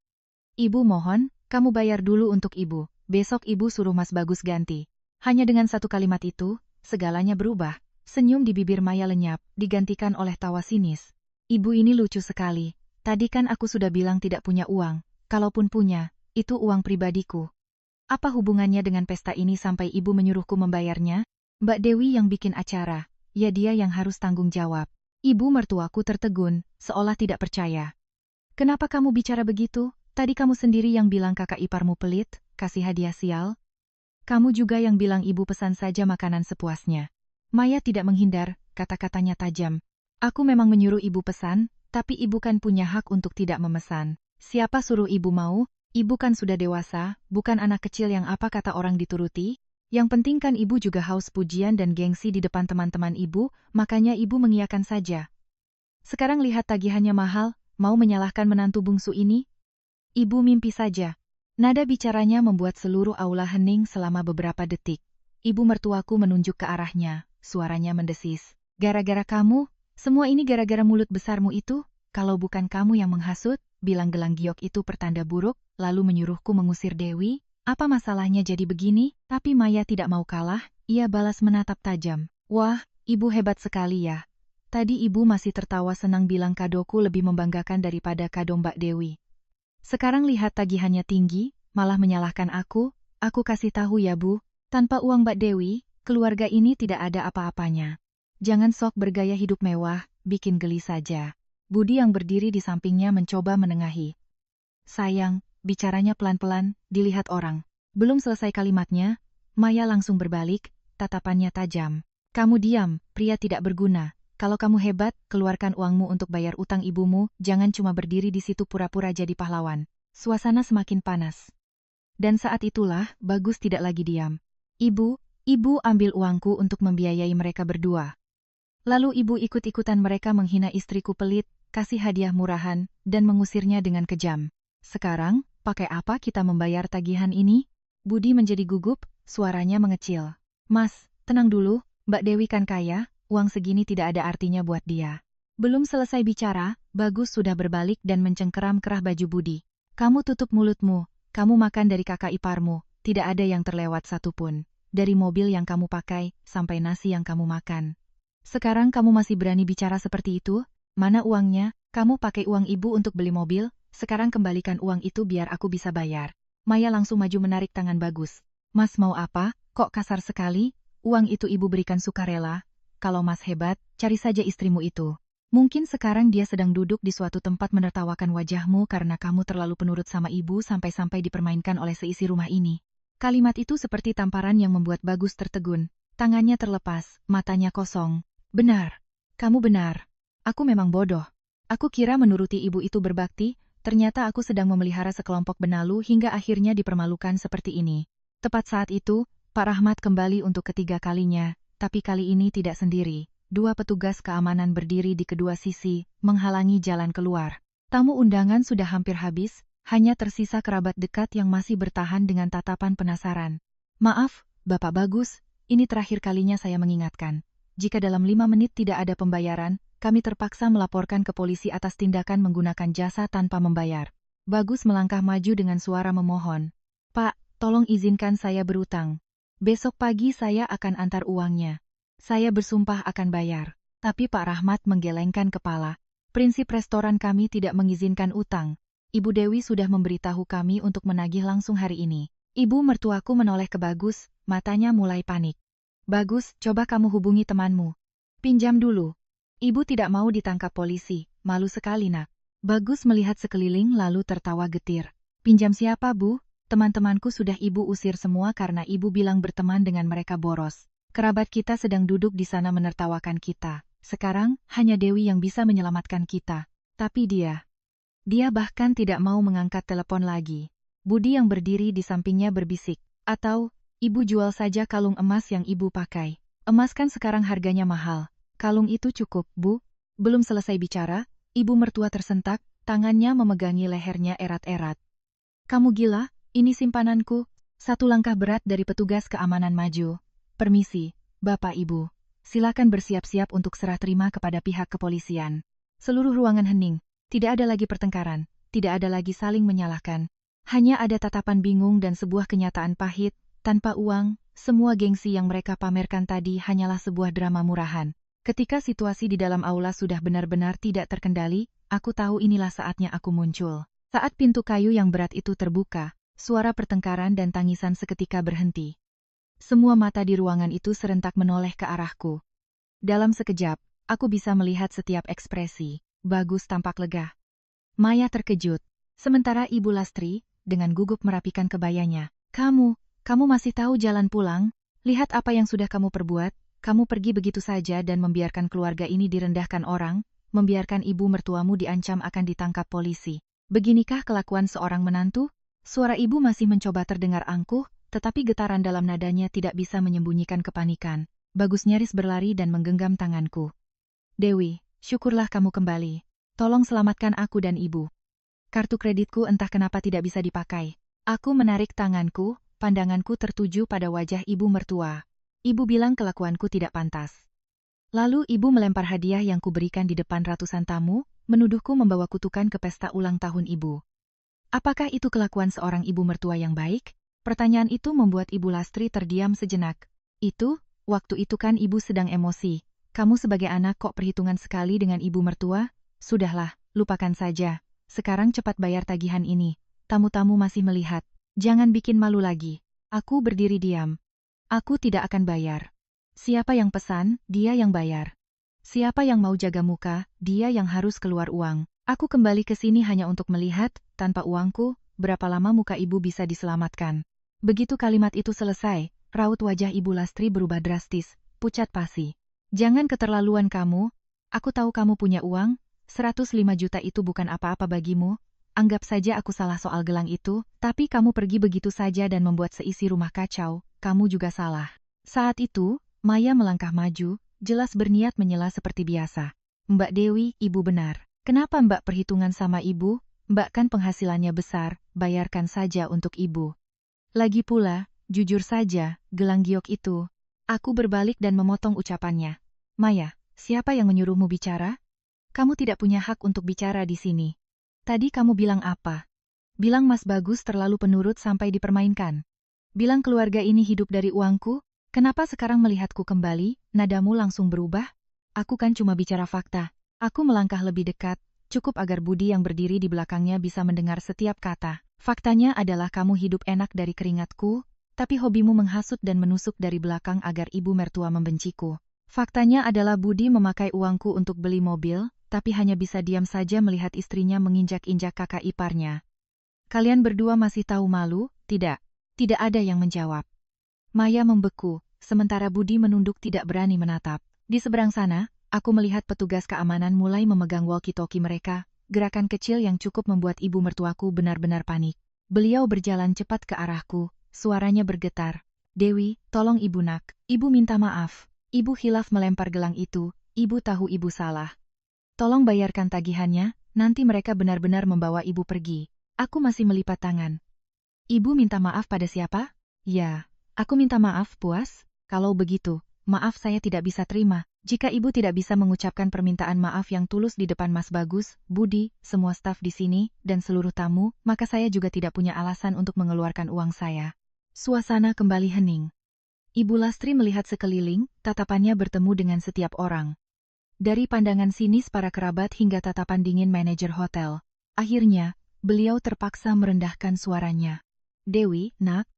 Ibu mohon, kamu bayar dulu untuk ibu, besok ibu suruh Mas Bagus ganti. Hanya dengan satu kalimat itu, segalanya berubah. Senyum di bibir Maya lenyap, digantikan oleh tawa sinis. Ibu ini lucu sekali. Tadi kan aku sudah bilang tidak punya uang. Kalaupun punya, itu uang pribadiku. Apa hubungannya dengan pesta ini sampai ibu menyuruhku membayarnya? Mbak Dewi yang bikin acara. Ya dia yang harus tanggung jawab. Ibu mertuaku tertegun, seolah tidak percaya. Kenapa kamu bicara begitu? Tadi kamu sendiri yang bilang kakak iparmu pelit, kasih hadiah sial. Kamu juga yang bilang ibu pesan saja makanan sepuasnya. Maya tidak menghindar, kata-katanya tajam. Aku memang menyuruh ibu pesan, tapi ibu kan punya hak untuk tidak memesan. Siapa suruh ibu mau? Ibu kan sudah dewasa, bukan anak kecil yang apa kata orang dituruti. Yang penting kan ibu juga haus pujian dan gengsi di depan teman-teman ibu, makanya ibu mengiyakan saja. Sekarang lihat tagihannya mahal, mau menyalahkan menantu bungsu ini? Ibu mimpi saja. Nada bicaranya membuat seluruh aula hening selama beberapa detik. Ibu mertuaku menunjuk ke arahnya, suaranya mendesis. Gara-gara kamu, semua ini gara-gara mulut besarmu itu, kalau bukan kamu yang menghasut, bilang gelang giok itu pertanda buruk, lalu menyuruhku mengusir Dewi. Apa masalahnya jadi begini? Tapi Maya tidak mau kalah, ia balas menatap tajam. Wah, ibu hebat sekali ya. Tadi ibu masih tertawa senang bilang kadoku lebih membanggakan daripada kado Mbak Dewi. Sekarang lihat tagihannya tinggi, malah menyalahkan aku kasih tahu ya Bu, tanpa uang Mbak Dewi, keluarga ini tidak ada apa-apanya. Jangan sok bergaya hidup mewah, bikin geli saja. Budi yang berdiri di sampingnya mencoba menengahi. Sayang, bicaranya pelan-pelan, dilihat orang. Belum selesai kalimatnya, Maya langsung berbalik, tatapannya tajam. Kamu diam, pria tidak berguna. Kalau kamu hebat, keluarkan uangmu untuk bayar utang ibumu, jangan cuma berdiri di situ pura-pura jadi pahlawan. Suasana semakin panas. Dan saat itulah, Bagus tidak lagi diam. Ibu ambil uangku untuk membiayai mereka berdua. Lalu ibu ikut-ikutan mereka menghina istriku pelit, kasih hadiah murahan, dan mengusirnya dengan kejam. Sekarang, pakai apa kita membayar tagihan ini? Budi menjadi gugup, suaranya mengecil. Mas, tenang dulu, Mbak Dewi kan kaya, uang segini tidak ada artinya buat dia. Belum selesai bicara, Bagus sudah berbalik dan mencengkeram kerah baju Budi. Kamu tutup mulutmu, kamu makan dari kakak iparmu, tidak ada yang terlewat satupun. Dari mobil yang kamu pakai, sampai nasi yang kamu makan. Sekarang kamu masih berani bicara seperti itu? Mana uangnya? Kamu pakai uang ibu untuk beli mobil, sekarang kembalikan uang itu biar aku bisa bayar. Maya langsung maju menarik tangan Bagus. Mas mau apa? Kok kasar sekali? Uang itu ibu berikan sukarela. Kalau mas hebat, cari saja istrimu itu. Mungkin sekarang dia sedang duduk di suatu tempat menertawakan wajahmu karena kamu terlalu penurut sama ibu sampai-sampai dipermainkan oleh seisi rumah ini. Kalimat itu seperti tamparan yang membuat Bagus tertegun. Tangannya terlepas, matanya kosong. Benar. Kamu benar. Aku memang bodoh. Aku kira menuruti ibu itu berbakti, ternyata aku sedang memelihara sekelompok benalu hingga akhirnya dipermalukan seperti ini. Tepat saat itu, Pak Rahmat kembali untuk ketiga kalinya, tapi kali ini tidak sendiri. Dua petugas keamanan berdiri di kedua sisi, menghalangi jalan keluar. Tamu undangan sudah hampir habis, hanya tersisa kerabat dekat yang masih bertahan dengan tatapan penasaran. Maaf, Bapak Bagus, ini terakhir kalinya saya mengingatkan. Jika dalam 5 menit tidak ada pembayaran, kami terpaksa melaporkan ke polisi atas tindakan menggunakan jasa tanpa membayar. Bagus melangkah maju dengan suara memohon. Pak, tolong izinkan saya berutang. Besok pagi saya akan antar uangnya. Saya bersumpah akan bayar. Tapi Pak Rahmat menggelengkan kepala. Prinsip restoran kami tidak mengizinkan utang. Ibu Dewi sudah memberitahu kami untuk menagih langsung hari ini. Ibu mertuaku menoleh ke Bagus, matanya mulai panik. Bagus, coba kamu hubungi temanmu. Pinjam dulu. Ibu tidak mau ditangkap polisi, malu sekali nak. Bagus melihat sekeliling lalu tertawa getir. Pinjam siapa Bu? Teman-temanku sudah ibu usir semua karena ibu bilang berteman dengan mereka boros. Kerabat kita sedang duduk di sana menertawakan kita. Sekarang, hanya Dewi yang bisa menyelamatkan kita. Tapi dia bahkan tidak mau mengangkat telepon lagi. Budi yang berdiri di sampingnya berbisik. Atau, ibu jual saja kalung emas yang ibu pakai. Emas kan sekarang harganya mahal. Kalung itu cukup, Bu. Belum selesai bicara, ibu mertua tersentak, tangannya memegangi lehernya erat-erat. Kamu gila? Ini simpananku. Satu langkah berat dari petugas keamanan maju. Permisi, Bapak Ibu. Silakan bersiap-siap untuk serah terima kepada pihak kepolisian. Seluruh ruangan hening. Tidak ada lagi pertengkaran. Tidak ada lagi saling menyalahkan. Hanya ada tatapan bingung dan sebuah kenyataan pahit. Tanpa uang, semua gengsi yang mereka pamerkan tadi hanyalah sebuah drama murahan. Ketika situasi di dalam aula sudah benar-benar tidak terkendali, aku tahu inilah saatnya aku muncul. Saat pintu kayu yang berat itu terbuka, suara pertengkaran dan tangisan seketika berhenti. Semua mata di ruangan itu serentak menoleh ke arahku. Dalam sekejap, aku bisa melihat setiap ekspresi. Bagus tampak lega. Maya terkejut. Sementara Ibu Lastri, dengan gugup merapikan kebayanya. Kamu masih tahu jalan pulang? Lihat apa yang sudah kamu perbuat. Kamu pergi begitu saja dan membiarkan keluarga ini direndahkan orang, membiarkan ibu mertuamu diancam akan ditangkap polisi. Beginikah kelakuan seorang menantu? Suara ibu masih mencoba terdengar angkuh, tetapi getaran dalam nadanya tidak bisa menyembunyikan kepanikan. Bagus nyaris berlari dan menggenggam tanganku. Dewi, syukurlah kamu kembali. Tolong selamatkan aku dan ibu. Kartu kreditku entah kenapa tidak bisa dipakai. Aku menarik tanganku, pandanganku tertuju pada wajah ibu mertua. Ibu bilang kelakuanku tidak pantas. Lalu ibu melempar hadiah yang kuberikan di depan ratusan tamu, menuduhku membawa kutukan ke pesta ulang tahun ibu. Apakah itu kelakuan seorang ibu mertua yang baik? Pertanyaan itu membuat Ibu Lastri terdiam sejenak. Waktu itu kan ibu sedang emosi. Kamu sebagai anak kok perhitungan sekali dengan ibu mertua? Sudahlah, lupakan saja. Sekarang cepat bayar tagihan ini. Tamu-tamu masih melihat. Jangan bikin malu lagi. Aku berdiri diam. Aku tidak akan bayar. Siapa yang pesan, dia yang bayar. Siapa yang mau jaga muka, dia yang harus keluar uang. Aku kembali ke sini hanya untuk melihat, tanpa uangku, berapa lama muka ibu bisa diselamatkan. Begitu kalimat itu selesai, raut wajah Ibu Lastri berubah drastis, pucat pasi. Jangan keterlaluan kamu, aku tahu kamu punya uang, 105 juta itu bukan apa-apa bagimu, anggap saja aku salah soal gelang itu, tapi kamu pergi begitu saja dan membuat seisi rumah kacau, kamu juga salah. Saat itu, Maya melangkah maju, jelas berniat menyela seperti biasa. Mbak Dewi, ibu benar. Kenapa mbak perhitungan sama ibu? Mbak kan penghasilannya besar, bayarkan saja untuk ibu. Lagi pula, jujur saja, gelang giok itu. Aku berbalik dan memotong ucapannya. Maya, siapa yang menyuruhmu bicara? Kamu tidak punya hak untuk bicara di sini. Tadi kamu bilang apa? Bilang Mas Bagus terlalu penurut sampai dipermainkan. Bilang keluarga ini hidup dari uangku? Kenapa sekarang melihatku kembali, nadamu langsung berubah? Aku kan cuma bicara fakta. Aku melangkah lebih dekat, cukup agar Budi yang berdiri di belakangnya bisa mendengar setiap kata. Faktanya adalah kamu hidup enak dari keringatku, tapi hobimu menghasut dan menusuk dari belakang agar ibu mertua membenciku. Faktanya adalah Budi memakai uangku untuk beli mobil, tapi hanya bisa diam saja melihat istrinya menginjak-injak kakak iparnya. Kalian berdua masih tahu malu, tidak? Tidak ada yang menjawab. Maya membeku, sementara Budi menunduk tidak berani menatap. Di seberang sana, aku melihat petugas keamanan mulai memegang walkie-talkie mereka, gerakan kecil yang cukup membuat ibu mertuaku benar-benar panik. Beliau berjalan cepat ke arahku, suaranya bergetar. Dewi, tolong ibu nak, ibu minta maaf. Ibu hilaf melempar gelang itu, ibu tahu ibu salah. Tolong bayarkan tagihannya, nanti mereka benar-benar membawa ibu pergi. Aku masih melipat tangan. Ibu minta maaf pada siapa? Ya. Aku minta maaf, puas. Kalau begitu, maaf saya tidak bisa terima. Jika ibu tidak bisa mengucapkan permintaan maaf yang tulus di depan Mas Bagus, Budi, semua staf di sini, dan seluruh tamu, maka saya juga tidak punya alasan untuk mengeluarkan uang saya. Suasana kembali hening. Ibu Lastri melihat sekeliling, tatapannya bertemu dengan setiap orang. Dari pandangan sinis para kerabat hingga tatapan dingin manajer hotel. Akhirnya, beliau terpaksa merendahkan suaranya. Dewi, nak,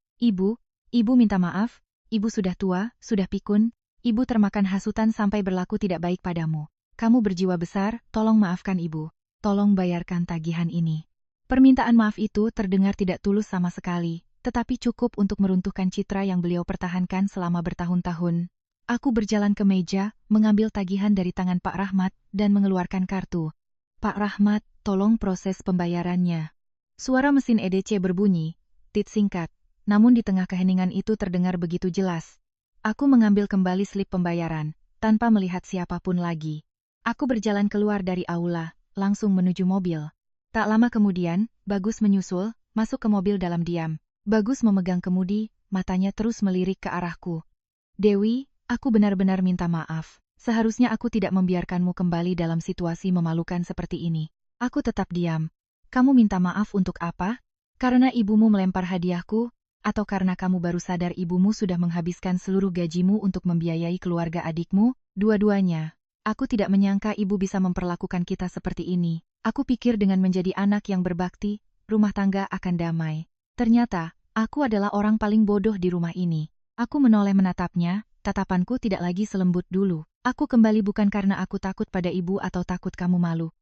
Ibu minta maaf, ibu sudah tua, sudah pikun, ibu termakan hasutan sampai berlaku tidak baik padamu. Kamu berjiwa besar, tolong maafkan ibu. Tolong bayarkan tagihan ini. Permintaan maaf itu terdengar tidak tulus sama sekali, tetapi cukup untuk meruntuhkan citra yang beliau pertahankan selama bertahun-tahun. Aku berjalan ke meja, mengambil tagihan dari tangan Pak Rahmat, dan mengeluarkan kartu. Pak Rahmat, tolong proses pembayarannya. Suara mesin EDC berbunyi, tit singkat. Namun di tengah keheningan itu terdengar begitu jelas. Aku mengambil kembali slip pembayaran, tanpa melihat siapapun lagi. Aku berjalan keluar dari aula, langsung menuju mobil. Tak lama kemudian, Bagus menyusul, masuk ke mobil dalam diam. Bagus memegang kemudi, matanya terus melirik ke arahku. Dewi, aku benar-benar minta maaf. Seharusnya aku tidak membiarkanmu kembali dalam situasi memalukan seperti ini. Aku tetap diam. Kamu minta maaf untuk apa? Karena ibumu melempar hadiahku? Atau karena kamu baru sadar ibumu sudah menghabiskan seluruh gajimu untuk membiayai keluarga adikmu? Dua-duanya. Aku tidak menyangka ibu bisa memperlakukan kita seperti ini. Aku pikir dengan menjadi anak yang berbakti, rumah tangga akan damai. Ternyata, aku adalah orang paling bodoh di rumah ini. Aku menoleh menatapnya, tatapanku tidak lagi selembut dulu. Aku kembali bukan karena aku takut pada ibu atau takut kamu malu.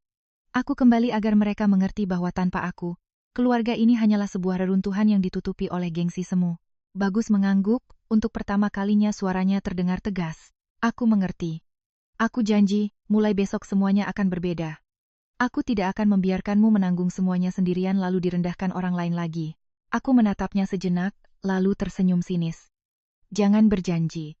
Aku kembali agar mereka mengerti bahwa tanpa aku, keluarga ini hanyalah sebuah reruntuhan yang ditutupi oleh gengsi semu. Bagus mengangguk, untuk pertama kalinya suaranya terdengar tegas. Aku mengerti. Aku janji, mulai besok semuanya akan berbeda. Aku tidak akan membiarkanmu menanggung semuanya sendirian lalu direndahkan orang lain lagi. Aku menatapnya sejenak, lalu tersenyum sinis. Jangan berjanji.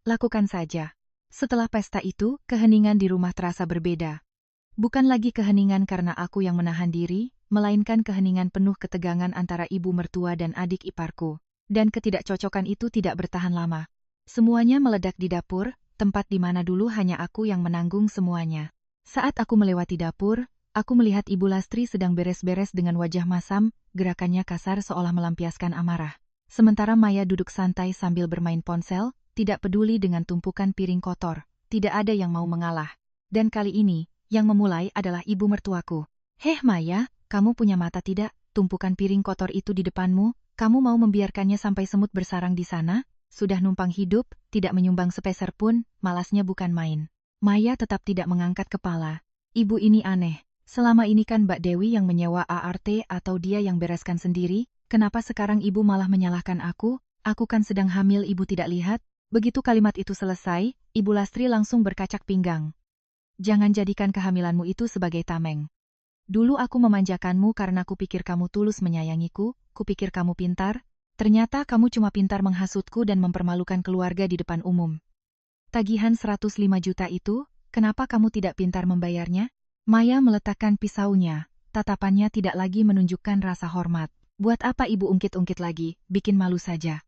Lakukan saja. Setelah pesta itu, keheningan di rumah terasa berbeda. Bukan lagi keheningan karena aku yang menahan diri, melainkan keheningan penuh ketegangan antara ibu mertua dan adik iparku. Dan ketidakcocokan itu tidak bertahan lama. Semuanya meledak di dapur, tempat di mana dulu hanya aku yang menanggung semuanya. Saat aku melewati dapur, aku melihat Ibu Lastri sedang beres-beres dengan wajah masam, gerakannya kasar seolah melampiaskan amarah. Sementara Maya duduk santai sambil bermain ponsel, tidak peduli dengan tumpukan piring kotor. Tidak ada yang mau mengalah. Dan kali ini, yang memulai adalah ibu mertuaku. Heh Maya, kamu punya mata tidak? Tumpukan piring kotor itu di depanmu, kamu mau membiarkannya sampai semut bersarang di sana? sudah numpang hidup, tidak menyumbang sepeser pun, malasnya bukan main. Maya tetap tidak mengangkat kepala. Ibu ini aneh. Selama ini kan Mbak Dewi yang menyewa ART atau dia yang bereskan sendiri, kenapa sekarang ibu malah menyalahkan aku? Aku kan sedang hamil, ibu tidak lihat? Begitu kalimat itu selesai, Ibu Lastri langsung berkacak pinggang. Jangan jadikan kehamilanmu itu sebagai tameng. Dulu aku memanjakanmu karena kupikir kamu tulus menyayangiku, kupikir kamu pintar, ternyata kamu cuma pintar menghasutku dan mempermalukan keluarga di depan umum. Tagihan 105 juta itu, kenapa kamu tidak pintar membayarnya? Maya meletakkan pisaunya, tatapannya tidak lagi menunjukkan rasa hormat. Buat apa ibu ungkit-ungkit lagi, bikin malu saja.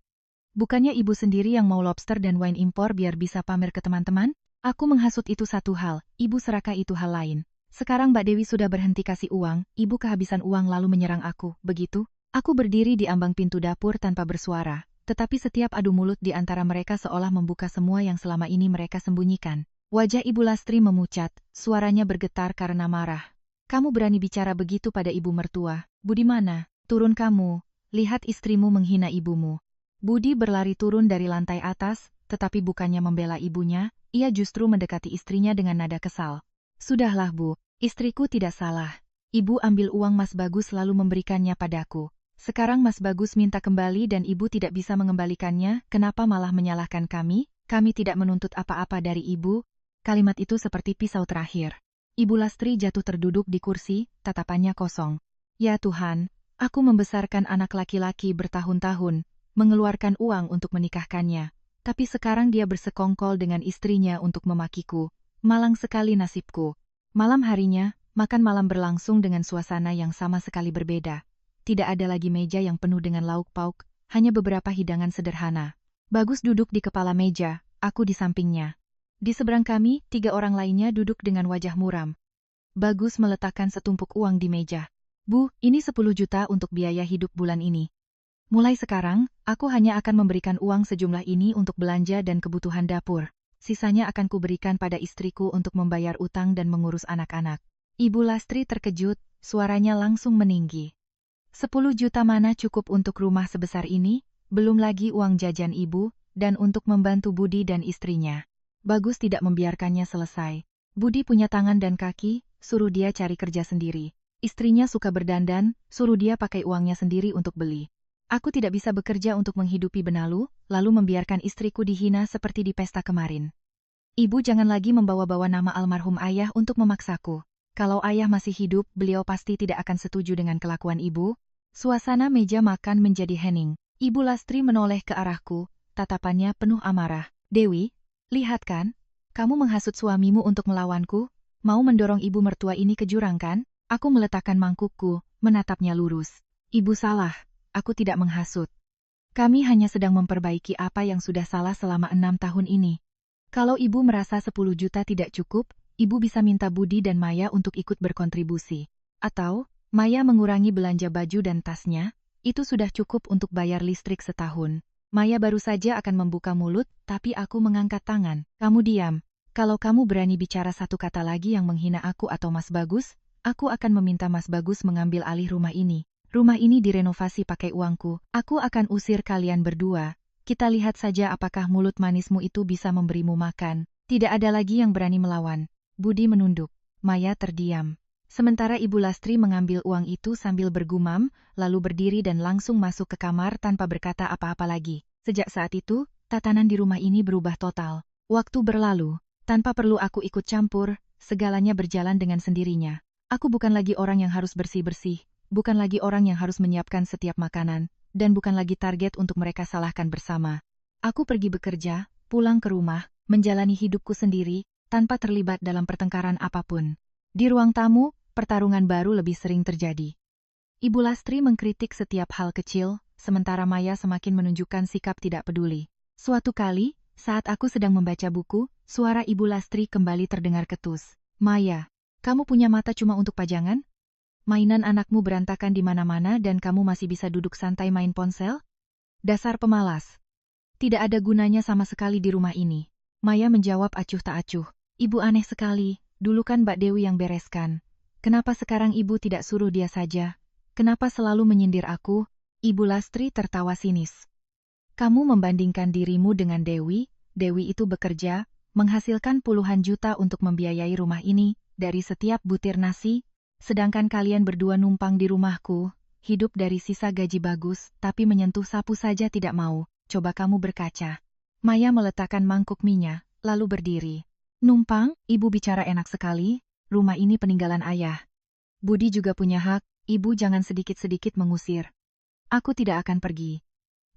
Bukannya ibu sendiri yang mau lobster dan wine impor biar bisa pamer ke teman-teman? Aku menghasut itu satu hal, ibu serakah itu hal lain. Sekarang Mbak Dewi sudah berhenti kasih uang, ibu kehabisan uang lalu menyerang aku, begitu? Aku berdiri di ambang pintu dapur tanpa bersuara. Tetapi setiap adu mulut di antara mereka seolah membuka semua yang selama ini mereka sembunyikan. Wajah Ibu Lastri memucat, suaranya bergetar karena marah. Kamu berani bicara begitu pada ibu mertua? Budi mana? Turun kamu, lihat istrimu menghina ibumu. Budi berlari turun dari lantai atas, tetapi bukannya membela ibunya, ia justru mendekati istrinya dengan nada kesal. Sudahlah Bu, istriku tidak salah. Ibu ambil uang Mas Bagus lalu memberikannya padaku. Sekarang Mas Bagus minta kembali dan ibu tidak bisa mengembalikannya, kenapa malah menyalahkan kami? Kami tidak menuntut apa-apa dari ibu. Kalimat itu seperti pisau terakhir. Ibu Lastri jatuh terduduk di kursi, tatapannya kosong. Ya Tuhan, aku membesarkan anak laki-laki bertahun-tahun, mengeluarkan uang untuk menikahkannya. Tapi sekarang dia bersekongkol dengan istrinya untuk memakiku. Malang sekali nasibku. Malam harinya, makan malam berlangsung dengan suasana yang sama sekali berbeda. Tidak ada lagi meja yang penuh dengan lauk pauk, hanya beberapa hidangan sederhana. Bagus duduk di kepala meja, aku di sampingnya. Di seberang kami, 3 orang lainnya duduk dengan wajah muram. Bagus meletakkan setumpuk uang di meja. Bu, ini 10 juta untuk biaya hidup bulan ini. Mulai sekarang, aku hanya akan memberikan uang sejumlah ini untuk belanja dan kebutuhan dapur. Sisanya akan kuberikan pada istriku untuk membayar utang dan mengurus anak-anak. Ibu Lastri terkejut, suaranya langsung meninggi. 10 juta mana cukup untuk rumah sebesar ini, belum lagi uang jajan ibu, dan untuk membantu Budi dan istrinya. Bagus tidak membiarkannya selesai. Budi punya tangan dan kaki, suruh dia cari kerja sendiri. Istrinya suka berdandan, suruh dia pakai uangnya sendiri untuk beli. Aku tidak bisa bekerja untuk menghidupi benalu, lalu membiarkan istriku dihina seperti di pesta kemarin. Ibu jangan lagi membawa-bawa nama almarhum ayah untuk memaksaku. Kalau ayah masih hidup, beliau pasti tidak akan setuju dengan kelakuan ibu. Suasana meja makan menjadi hening. Ibu Lastri menoleh ke arahku, tatapannya penuh amarah. Dewi, lihat kan? Kamu menghasut suamimu untuk melawanku? Mau mendorong ibu mertua ini ke jurang kan? Aku meletakkan mangkukku, menatapnya lurus. Ibu salah, aku tidak menghasut. Kami hanya sedang memperbaiki apa yang sudah salah selama 6 tahun ini. Kalau ibu merasa 10 juta tidak cukup, ibu bisa minta Budi dan Maya untuk ikut berkontribusi. Atau, Maya mengurangi belanja baju dan tasnya, itu sudah cukup untuk bayar listrik setahun. Maya baru saja akan membuka mulut, tapi aku mengangkat tangan. Kamu diam. Kalau kamu berani bicara satu kata lagi yang menghina aku atau Mas Bagus, aku akan meminta Mas Bagus mengambil alih rumah ini. Rumah ini direnovasi pakai uangku. Aku akan usir kalian berdua. Kita lihat saja apakah mulut manismu itu bisa memberimu makan. Tidak ada lagi yang berani melawan. Budi menunduk. Maya terdiam. Sementara Ibu Lastri mengambil uang itu sambil bergumam, lalu berdiri dan langsung masuk ke kamar tanpa berkata apa-apa lagi. Sejak saat itu, tatanan di rumah ini berubah total. Waktu berlalu, tanpa perlu aku ikut campur, segalanya berjalan dengan sendirinya. Aku bukan lagi orang yang harus bersih-bersih, bukan lagi orang yang harus menyiapkan setiap makanan, dan bukan lagi target untuk mereka salahkan bersama. Aku pergi bekerja, pulang ke rumah, menjalani hidupku sendiri, tanpa terlibat dalam pertengkaran apapun. Di ruang tamu, pertarungan baru lebih sering terjadi. Ibu Lastri mengkritik setiap hal kecil, sementara Maya semakin menunjukkan sikap tidak peduli. Suatu kali, saat aku sedang membaca buku, suara Ibu Lastri kembali terdengar ketus. Maya, kamu punya mata cuma untuk pajangan? Mainan anakmu berantakan di mana-mana dan kamu masih bisa duduk santai main ponsel? Dasar pemalas. Tidak ada gunanya sama sekali di rumah ini. Maya menjawab acuh tak acuh. Ibu aneh sekali, dulu kan Mbak Dewi yang bereskan. Kenapa sekarang ibu tidak suruh dia saja? Kenapa selalu menyindir aku? Ibu Lastri tertawa sinis. Kamu membandingkan dirimu dengan Dewi. Dewi itu bekerja, menghasilkan puluhan juta untuk membiayai rumah ini, dari setiap butir nasi, sedangkan kalian berdua numpang di rumahku, hidup dari sisa gaji bagus, tapi menyentuh sapu saja tidak mau. Coba kamu berkaca. Maya meletakkan mangkuk minyak, lalu berdiri. Numpang, ibu bicara enak sekali, rumah ini peninggalan ayah. Budi juga punya hak, ibu jangan sedikit-sedikit mengusir. Aku tidak akan pergi.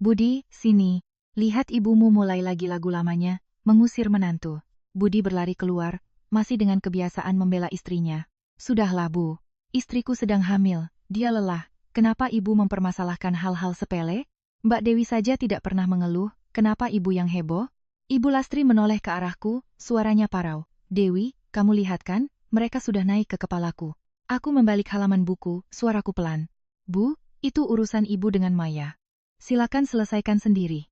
Budi, sini. Lihat ibumu mulai lagi lagu lamanya, mengusir menantu. Budi berlari keluar, masih dengan kebiasaan membela istrinya. Sudahlah Bu, istriku sedang hamil, dia lelah. Kenapa ibu mempermasalahkan hal-hal sepele? Mbak Dewi saja tidak pernah mengeluh, kenapa ibu yang heboh? Ibu Lastri menoleh ke arahku, suaranya parau. Dewi, kamu lihat kan, mereka sudah naik ke kepalaku. Aku membalik halaman buku, suaraku pelan. Bu, itu urusan ibu dengan Maya. Silakan selesaikan sendiri.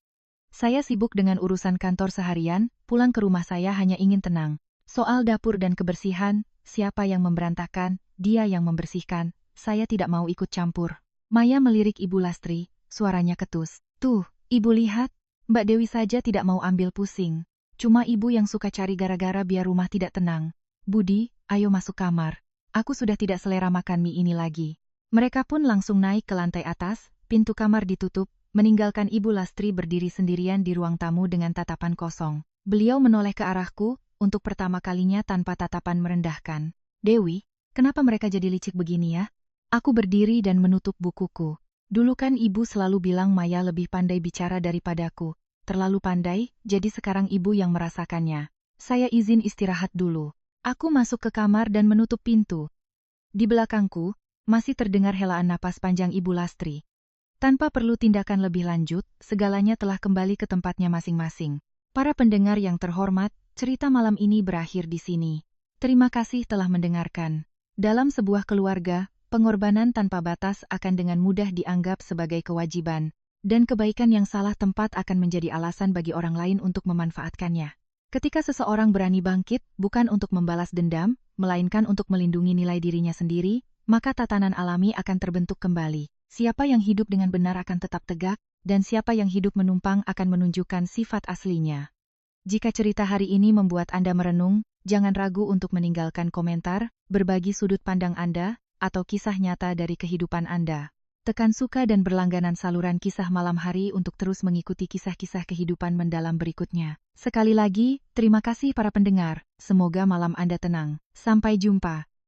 Saya sibuk dengan urusan kantor seharian, pulang ke rumah saya hanya ingin tenang. Soal dapur dan kebersihan, siapa yang memberantakan, dia yang membersihkan, saya tidak mau ikut campur. Maya melirik Ibu Lastri, suaranya ketus. Tuh, Ibu lihat, Mbak Dewi saja tidak mau ambil pusing. Cuma ibu yang suka cari gara-gara biar rumah tidak tenang. Budi, ayo masuk kamar. Aku sudah tidak selera makan mie ini lagi. Mereka pun langsung naik ke lantai atas, pintu kamar ditutup, meninggalkan Ibu Lastri berdiri sendirian di ruang tamu dengan tatapan kosong. Beliau menoleh ke arahku, untuk pertama kalinya tanpa tatapan merendahkan. Dewi, kenapa mereka jadi licik begini ya? Aku berdiri dan menutup bukuku. Dulu kan ibu selalu bilang Maya lebih pandai bicara daripadaku. Terlalu pandai, jadi sekarang ibu yang merasakannya. Saya izin istirahat dulu. Aku masuk ke kamar dan menutup pintu. Di belakangku, masih terdengar helaan napas panjang Ibu Lastri. Tanpa perlu tindakan lebih lanjut, segalanya telah kembali ke tempatnya masing-masing. Para pendengar yang terhormat, cerita malam ini berakhir di sini. Terima kasih telah mendengarkan. Dalam sebuah keluarga, pengorbanan tanpa batas akan dengan mudah dianggap sebagai kewajiban, dan kebaikan yang salah tempat akan menjadi alasan bagi orang lain untuk memanfaatkannya. Ketika seseorang berani bangkit, bukan untuk membalas dendam, melainkan untuk melindungi nilai dirinya sendiri, maka tatanan alami akan terbentuk kembali. Siapa yang hidup dengan benar akan tetap tegak, dan siapa yang hidup menumpang akan menunjukkan sifat aslinya. Jika cerita hari ini membuat Anda merenung, jangan ragu untuk meninggalkan komentar, berbagi sudut pandang Anda, atau kisah nyata dari kehidupan Anda. Tekan suka dan berlangganan saluran kisah malam hari untuk terus mengikuti kisah-kisah kehidupan mendalam berikutnya. Sekali lagi, terima kasih para pendengar, semoga malam Anda tenang. Sampai jumpa.